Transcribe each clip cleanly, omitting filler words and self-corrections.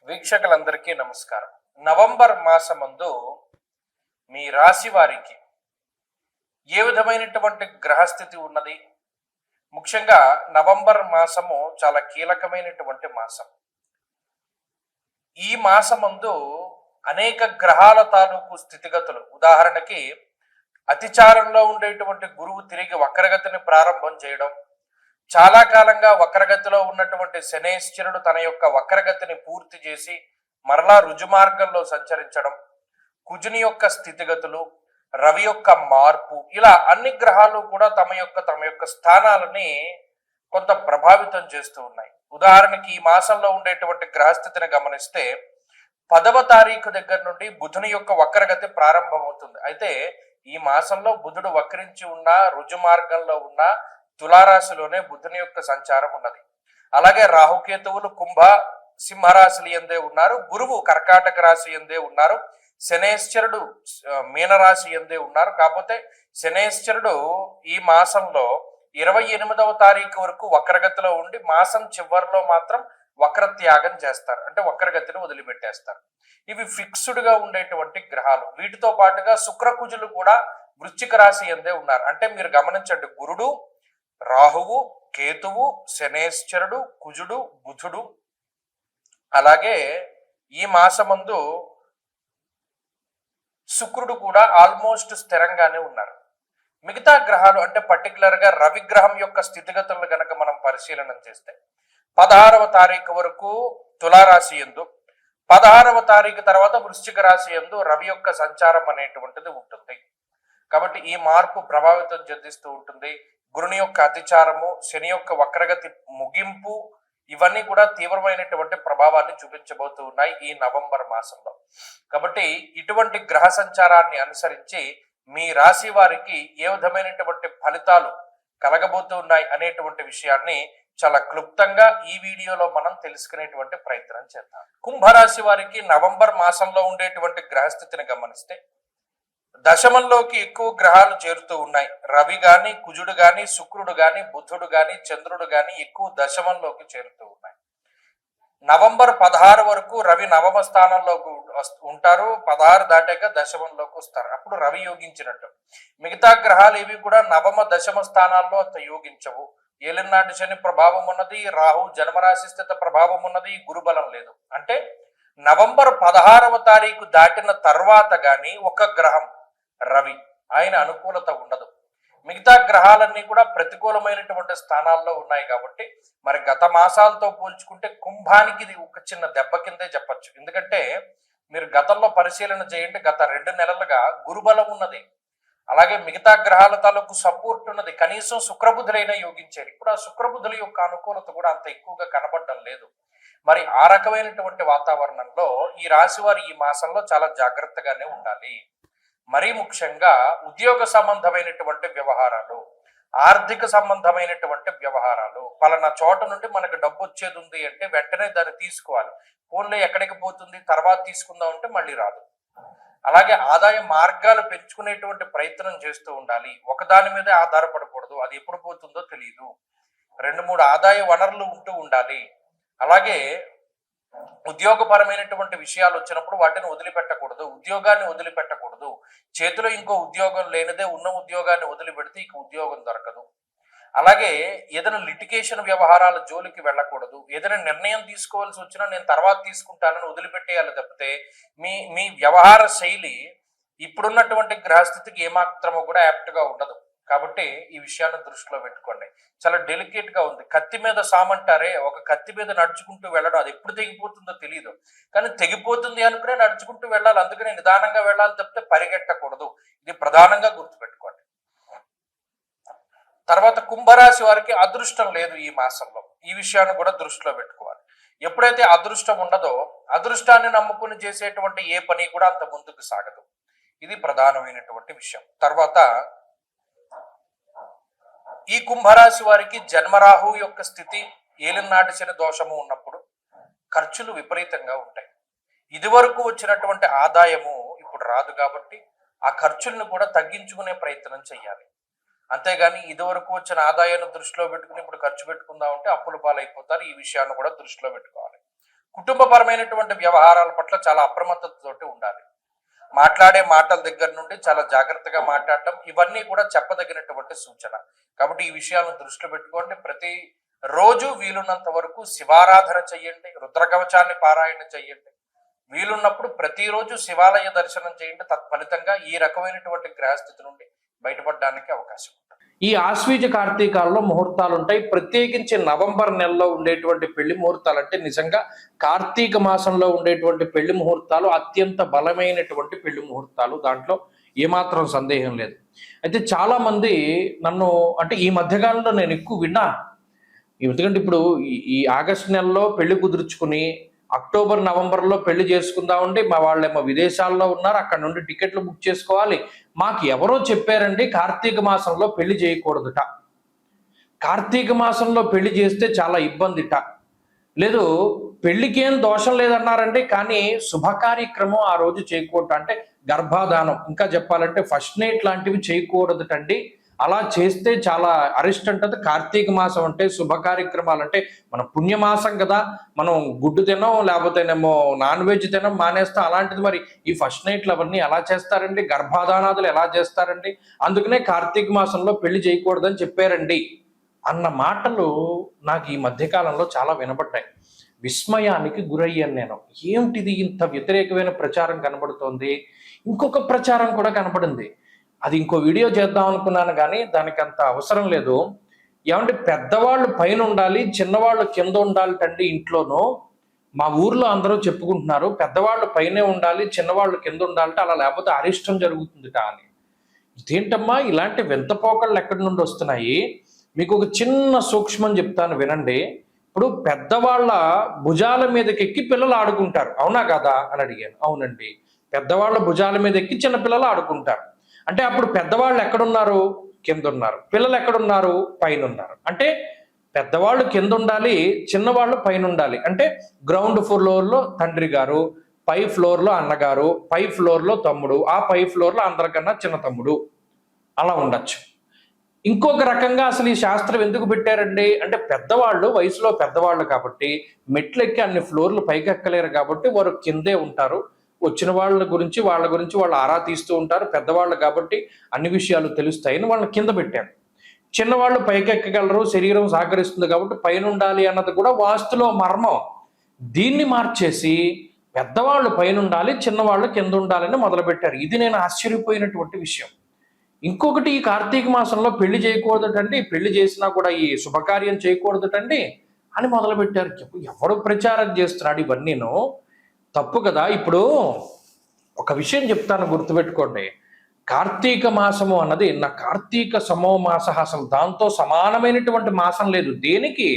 వీక్షకులందరికీ నమస్కారం. నవంబర్ మాసమందు మీ రాశి వారికి ఏ విధమైనటువంటి గ్రహస్థితి ఉన్నది? ముఖ్యంగా నవంబర్ మాసము చాలా కీలకమైనటువంటి మాసం. ఈ మాసమందు అనేక గ్రహాల తాలూకు స్థితిగతులు, ఉదాహరణకి అతిచారంలో ఉండేటువంటి గురువు తిరిగి వక్రగతిని ప్రారంభం చేయడం, చాలా కాలంగా వక్రగతిలో ఉన్నటువంటి శనేశ్వరుడు తన యొక్క వక్రగతిని పూర్తి చేసి మరలా రుజుమార్గంలో సంచరించడం, కుజుని యొక్క స్థితిగతులు, రవి యొక్క మార్పు, ఇలా అన్ని గ్రహాలు కూడా తమ యొక్క స్థానాలని కొంత ప్రభావితం చేస్తూ ఉన్నాయి. ఉదాహరణకి ఈ మాసంలో ఉండేటువంటి గ్రహస్థితిని గమనిస్తే 10వ తారీఖు దగ్గర నుండి బుధుని యొక్క వక్రగతి ప్రారంభమవుతుంది. అయితే ఈ మాసంలో బుధుడు వక్రించి ఉన్న రుజు మార్గంలో ఉన్న తులారాశిలోనే బుధుని యొక్క సంచారం ఉన్నది. అలాగే రాహుకేతువులు కుంభ సింహరాశులు ఎందే ఉన్నారు, గురువు కర్కాటక రాశి ఎందే ఉన్నారు, శనేశ్వరుడు మీనరాశి ఎందే ఉన్నారు. కాకపోతే శనేశ్వరుడు ఈ మాసంలో 28వ తారీఖు వరకు వక్రగతిలో ఉండి మాసం చివరిలో మాత్రం వక్రత్యాగం చేస్తారు, అంటే వక్రగతిని వదిలిపెట్టేస్తారు. ఇవి ఫిక్స్డ్ గా ఉండేటువంటి గ్రహాలు. వీటితో పాటుగా శుక్రకుజులు కూడా వృశ్చిక రాశి ఎందే ఉన్నారు. అంటే మీరు గమనించండి, గురుడు, రాహువు, కేతువు, శనేశ్వరుడు, కుజుడు, బుధుడు, అలాగే ఈ మాసమందు శుక్రుడు కూడా ఆల్మోస్ట్ స్థిరంగానే ఉన్నారు. మిగతా గ్రహాలు అంటే పర్టికులర్ గా రవి గ్రహం యొక్క స్థితిగతులను గనక మనం పరిశీలన చేస్తే 16వ తారీఖు వరకు తులారాశి యందు, 16వ తారీఖు తర్వాత వృశ్చిక రాశి యందు రవి యొక్క సంచారం అనేటువంటిది ఉంటుంది. కాబట్టి ఈ మార్పు ప్రభావితం చెందిస్తూ ఉంటుంది. గురుని యొక్క అతిచారము, శని యొక్క వక్రగతి ముగింపు, ఇవన్నీ కూడా తీవ్రమైనటువంటి ప్రభావాన్ని చూపించబోతూ ఉన్నాయి ఈ నవంబర్ మాసంలో. కాబట్టి ఇటువంటి గ్రహ సంచారాన్ని అనుసరించి మీ రాశి వారికి ఏ విధమైనటువంటి ఫలితాలు కలగబోతూ ఉన్నాయి అనేటువంటి విషయాన్ని చాలా క్లుప్తంగా ఈ వీడియోలో మనం తెలుసుకునేటువంటి ప్రయత్నం చేద్దాం. కుంభరాశి వారికి నవంబర్ మాసంలో ఉండేటువంటి గ్రహస్థితిని గమనిస్తే దశమంలోకి ఎక్కువ గ్రహాలు చేరుతూ ఉన్నాయి. రవి గాని, కుజుడు గాని, శుక్రుడు గాని, బుధుడు గాని, చంద్రుడు గాని ఎక్కువ దశమంలోకి చేరుతూ ఉన్నాయి. నవంబర్ 16 వరకు రవి నవమ స్థానంలోకి ఉంటారు. 16 దాటాక దశమంలోకి వస్తారు, అప్పుడు రవి యోగించినట్టు. మిగతా గ్రహాలు ఇవి కూడా నవమ దశమ స్థానాల్లో అంత యోగించవు. ఏలినాటి శని ప్రభావం ఉన్నది, రాహు జన్మరాశి స్థిత ప్రభావం ఉన్నది, గురుబలం లేదు. అంటే నవంబర్ 16వ తారీఖు దాటిన తర్వాత గాని ఒక గ్రహం రవి ఆయన అనుకూలత ఉండదు. మిగతా గ్రహాలన్నీ కూడా ప్రతికూలమైనటువంటి స్థానాల్లో ఉన్నాయి. కాబట్టి మరి గత మాసాలతో పోల్చుకుంటే కుంభానికి ఇది ఒక చిన్న దెబ్బ కిందే చెప్పచ్చు. ఎందుకంటే మీరు గతంలో పరిశీలన చేయండి, గత 2 నెలలుగా గురుబలం ఉన్నది, అలాగే మిగతా గ్రహాల తాలూకు సపోర్ట్ ఉన్నది. కనీసం శుక్రబుధులైనా యోగించారు. ఇప్పుడు ఆ శుక్రబుధుల యొక్క అనుకూలత కూడా అంత ఎక్కువగా కనబడడం లేదు. మరి ఆ రకమైనటువంటి వాతావరణంలో ఈ రాశి వారు ఈ మాసంలో చాలా జాగ్రత్తగానే ఉండాలి. మరీ ముఖ్యంగా ఉద్యోగ సంబంధమైనటువంటి వ్యవహారాలు, ఆర్థిక సంబంధమైనటువంటి వ్యవహారాలు, పలానా చోట నుండి మనకు డబ్బు వచ్చేది ఉంది అంటే వెంటనే దాన్ని తీసుకోవాలి. ఫోన్లో ఎక్కడికి పోతుంది తర్వాత తీసుకుందాం అంటే మళ్ళీ రాదు. అలాగే ఆదాయ మార్గాలు పెంచుకునేటువంటి ప్రయత్నం చేస్తూ ఉండాలి. ఒకదాని మీదే ఆధారపడకూడదు, అది ఎప్పుడు పోతుందో తెలియదు. 2-3 ఆదాయ వనరులు ఉంటూ ఉండాలి. అలాగే ఉద్యోగపరమైనటువంటి విషయాలు వచ్చినప్పుడు వాటిని వదిలిపెట్టకూడదు, ఉద్యోగాన్ని వదిలిపెట్టకూడదు. చేతిలో ఇంకో ఉద్యోగం లేనిదే ఉన్న ఉద్యోగాన్ని వదిలిపెడితే ఇక ఉద్యోగం దొరకదు. అలాగే ఏదైనా లిటిగేషన్ వ్యవహారాల జోలికి వెళ్ళకూడదు. ఏదైనా నిర్ణయం తీసుకోవాల్సి వచ్చినా నేను తర్వాత తీసుకుంటానని వదిలిపెట్టేయాలి తప్పితే మీ వ్యవహార శైలి ఇప్పుడున్నటువంటి గ్రహస్థితికి ఏమాత్రమో కూడా యాప్ట్గా ఉండదు. కాబట్టి ఈ విషయాన్ని దృష్టిలో పెట్టుకోండి. చాలా డెలికేట్ గా ఉంది. కత్తి మీద సామంటారే, ఒక కత్తి మీద నడుచుకుంటూ వెళ్ళడం, అది ఎప్పుడు తెగిపోతుందో తెలియదు, కానీ తెగిపోతుంది అనుకునే నడుచుకుంటూ వెళ్ళాలి. అందుకనే నిదానంగా వెళ్ళాలి తప్పితే పరిగెట్టకూడదు. ఇది ప్రధానంగా గుర్తుపెట్టుకోండి. తర్వాత కుంభరాశి వారికి అదృష్టం లేదు ఈ మాసంలో, ఈ విషయాన్ని కూడా దృష్టిలో పెట్టుకోవాలి. ఎప్పుడైతే అదృష్టం ఉండదో అదృష్టాన్ని నమ్ముకుని చేసేటువంటి ఏ పని కూడా అంత ముందుకు సాగదు. ఇది ప్రధానమైనటువంటి విషయం. తర్వాత ఈ కుంభరాశి వారికి జన్మరాహు యొక్క స్థితి, ఏలినాటి శని దోషము ఉన్నప్పుడు ఖర్చులు విపరీతంగా ఉంటాయి. ఇదివరకు వచ్చినటువంటి ఆదాయము ఇప్పుడు రాదు. కాబట్టి ఆ ఖర్చులను కూడా తగ్గించుకునే ప్రయత్నం చేయాలి. అంతేగాని ఇదివరకు వచ్చిన ఆదాయాన్ని దృష్టిలో పెట్టుకుని ఇప్పుడు ఖర్చు పెట్టుకుందామంటే అప్పుల పాలైపోతారు. ఈ విషయాన్ని కూడా దృష్టిలో పెట్టుకోవాలి. కుటుంబపరమైనటువంటి వ్యవహారాల పట్ల చాలా అప్రమత్తతతోటి ఉండాలి. మాట్లాడే మాటల దగ్గర నుండి చాలా జాగ్రత్తగా మాట్లాడటం, ఇవన్నీ కూడా చెప్పదగినటువంటి సూచన. కాబట్టి ఈ విషయాలను దృష్టిలో పెట్టుకోండి. ప్రతి రోజు వీలున్నంత వరకు శివారాధన చెయ్యండి, రుద్రకవచాన్ని పారాయణ చెయ్యండి. వీలున్నప్పుడు ప్రతిరోజు శివాలయ దర్శనం చేయండి. తత్ఫలితంగా ఈ రకమైనటువంటి గ్రహస్థితి నుండి బయటపడడానికి అవకాశం ఉంటుంది. ఈ ఆశ్వీజ కార్తీకాల్లో ముహూర్తాలు ఉంటాయి. ప్రత్యేకించి నవంబర్ నెలలో ఉండేటువంటి పెళ్లి ముహూర్తాలు అంటే నిజంగా కార్తీక మాసంలో ఉండేటువంటి పెళ్లి ముహూర్తాలు అత్యంత బలమైనటువంటి పెళ్లి ముహూర్తాలు. దాంట్లో ఏమాత్రం సందేహం లేదు. అయితే చాలా మంది నన్ను అంటే ఈ మధ్యకాలంలో నేను ఎక్కువ విన్నాను. ఎందుకంటే ఇప్పుడు ఈ ఆగస్టు నెలలో పెళ్లి కుదుర్చుకుని అక్టోబర్ నవంబర్లో పెళ్లి చేసుకుందామండి, మా వాళ్ళేమో విదేశాల్లో ఉన్నారు, అక్కడ నుండి టికెట్లు బుక్ చేసుకోవాలి. మాకు ఎవరో చెప్పారండి కార్తీక మాసంలో పెళ్లి చేయకూడదుట, కార్తీక మాసంలో పెళ్లి చేస్తే చాలా ఇబ్బందిట, లేదు పెళ్లికి ఏం దోషం లేదన్నారండి, కానీ శుభ కార్యక్రమం ఆ రోజు చేయకూడదు, అంటే గర్భాధానం ఇంకా చెప్పాలంటే ఫస్ట్ నైట్ లాంటివి చేయకూడదుటండి, అలా చేస్తే చాలా అరిస్ట్ అంటది. కార్తీక మాసం అంటే శుభ కార్యక్రమాలు అంటే మన పుణ్యమాసం కదా, మనం గుడ్డు తినం లేకపోతేనేమో నాన్ వెజ్ తినం మానేస్తాం, అలాంటిది మరి ఈ ఫస్ట్ నైట్లు అవన్నీ ఎలా చేస్తారండి, గర్భాధానాదులు ఎలా చేస్తారండి, అందుకనే కార్తీక మాసంలో పెళ్లి చేయకూడదని చెప్పారండి అన్న మాటలు నాకు ఈ మధ్యకాలంలో చాలా వినపడ్డాయి. విస్మయానికి గురయ్యాను నేను. ఏమిటిది ఇంత వ్యతిరేకమైన ప్రచారం కనబడుతోంది. ఇంకొక ప్రచారం కూడా కనపడింది, అది ఇంకో వీడియో చేద్దాం అనుకున్నాను కానీ దానికి అంత అవసరం లేదు. ఏమంటే పెద్దవాళ్ళు పైన ఉండాలి, చిన్నవాళ్ళు కింద ఉండాలి తండ్రి ఇంట్లోనూ. మా ఊర్లో అందరూ చెప్పుకుంటున్నారు పెద్దవాళ్ళు పైనే ఉండాలి, చిన్నవాళ్ళు కింద ఉండాలంటే, అలా లేకపోతే అరిష్టం జరుగుతుందిట అని. ఇదేంటమ్మా ఇలాంటి వింత పోకళ్ళు ఎక్కడి నుండి వస్తున్నాయి? మీకు ఒక చిన్న సూక్ష్మం చెప్తాను వినండి. ఇప్పుడు పెద్దవాళ్ళ భుజాల మీదకి ఎక్కి పిల్లలు ఆడుకుంటారు, అవునా కదా అని అడిగాను. అవునండి, పెద్దవాళ్ళ భుజాల మీద ఎక్కి చిన్నపిల్లలు ఆడుకుంటారు. అంటే అప్పుడు పెద్దవాళ్ళు ఎక్కడున్నారు? కింద ఉన్నారు. పిల్లలు ఎక్కడున్నారు? పైన ఉన్నారు. అంటే పెద్దవాళ్ళు కింద ఉండాలి, చిన్నవాళ్ళు పైన ఉండాలి. అంటే గ్రౌండ్ ఫ్లోర్లో తండ్రి గారు, పై ఫ్లోర్లో అన్నగారు, పై ఫ్లోర్లో తమ్ముడు, ఆ పై ఫ్లోర్లో అందరికన్నా చిన్న తమ్ముడు, అలా ఉండొచ్చు. ఇంకొక రకంగా అసలు ఈ శాస్త్రం ఎందుకు పెట్టారండి అంటే పెద్దవాళ్ళు వయసులో పెద్దవాళ్ళు కాబట్టి మెట్లు ఎక్కి అన్ని ఫ్లోర్లు పైకి ఎక్కలేరు కాబట్టి వారు కిందే ఉంటారు. వచ్చిన వాళ్ళ గురించి వాళ్ళు ఆరా తీస్తూ ఉంటారు. పెద్దవాళ్ళు కాబట్టి అన్ని విషయాలు తెలుస్తాయని వాళ్ళని కింద పెట్టారు. చిన్నవాళ్ళు పైకెక్కగలరు, శరీరం సహకరిస్తుంది కాబట్టి పైన ఉండాలి అన్నది కూడా వాస్తులో మర్మం. దీన్ని మార్చేసి పెద్దవాళ్ళు పైన ఉండాలి, చిన్నవాళ్ళు కింద ఉండాలని మొదలుపెట్టారు. ఇది నేను ఆశ్చర్యపోయినటువంటి విషయం. ఇంకొకటి, ఈ కార్తీక మాసంలో పెళ్లి చేయకూడదటండి, పెళ్లి చేసినా కూడా ఈ శుభకార్యం చేయకూడదటండి అని మొదలుపెట్టారు. ఎవడు ప్రచారం చేస్తున్నాడు? ఇవన్నీను తప్పు కదా. ఇప్పుడు ఒక విషయం చెప్తాను, గుర్తుపెట్టుకోండి. కార్తీక మాసము అన్నది నా కార్తీక సమో మాస, అసలు దాంతో సమానమైనటువంటి మాసం లేదు. దేనికి?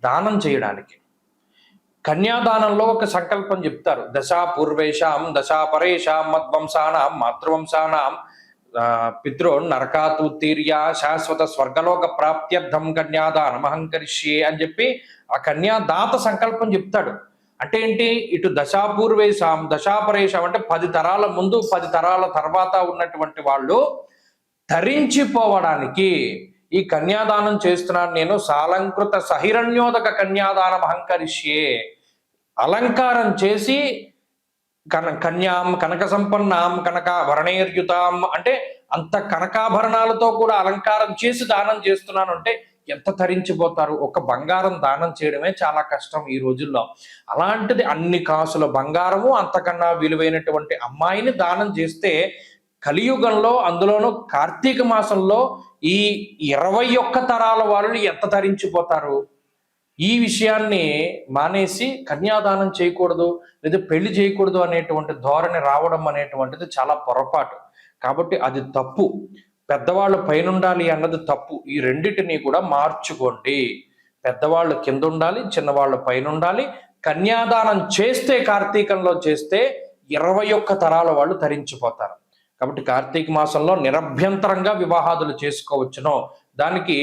దానం చేయడానికి. కన్యాదానంలో ఒక సంకల్పం చెప్తారు, దశా పూర్వేషాం దశా పరేషాం మద్వంశానాం మాతృవంశానాం పితృ నరకాతుత్తీర్య శాశ్వత స్వర్గలోక ప్రాప్త్యర్థం కన్యాదానం అహంకరిష్యే అని చెప్పి ఆ కన్యాదాత సంకల్పం చెప్తాడు. అంటే ఏంటి? ఇటు దశాపూర్వేశాం దశాపరేషాం అంటే 10 తరాల ముందు 10 తరాల తర్వాత ఉన్నటువంటి వాళ్ళు ధరించిపోవడానికి ఈ కన్యాదానం చేస్తున్నాను నేను. సాలంకృత సహిరణ్యోదక కన్యాదానం అహంకరిష్యే, అలంకారం చేసి కన్యాం కనక సంపన్నాం కనకాభరణేర్యుతాం అంటే అంత కనకాభరణాలతో కూడా అలంకారం చేసి దానం చేస్తున్నాను అంటే ఎంత తరించిపోతారు. ఒక బంగారం దానం చేయడమే చాలా కష్టం ఈ రోజుల్లో. అలాంటిది అన్ని కాసుల బంగారము, అంతకన్నా విలువైనటువంటి అమ్మాయిని దానం చేస్తే కలియుగంలో, అందులోనూ కార్తీక మాసంలో ఈ 21 తరాల వాళ్ళు ఎంత తరించిపోతారు. ఈ విషయాన్ని మానేసి కన్యాదానం చేయకూడదు లేదా పెళ్లి చేయకూడదు అనేటువంటి ధోరణి రావడం అనేటువంటిది చాలా పొరపాటు. కాబట్టి అది తప్పు. పెద్దవాళ్ళు పైన ఉండాలి అన్నది తప్పు. ఈ రెండిటిని కూడా మార్చుకోండి. పెద్దవాళ్ళు కింద ఉండాలి, చిన్నవాళ్ళు పైన ఉండాలి. కన్యాదానం చేస్తే, కార్తీకంలో చేస్తే 21 తరాల వాళ్ళు తరించిపోతారు. కాబట్టి కార్తీక మాసంలో నిరభ్యంతరంగా వివాహాదులు చేసుకోవచ్చును. దానికి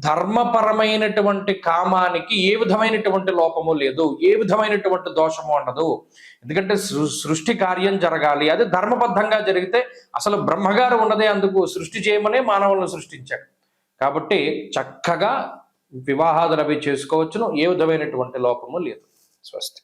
ధర్మపరమైనటువంటి కామానికి ఏ విధమైనటువంటి లోపము లేదు, ఏ విధమైనటువంటి దోషము ఉండదు. ఎందుకంటే సృష్టి కార్యం జరగాలి, అది ధర్మబద్ధంగా జరిగితే అసలు బ్రహ్మగారు ఉన్నదే అందుకు, సృష్టి చేయమనే మానవులను సృష్టించాడు. కాబట్టి చక్కగా వివాహాదులు అవి చేసుకోవచ్చును, ఏ విధమైనటువంటి లోపము లేదు. స్వస్తి.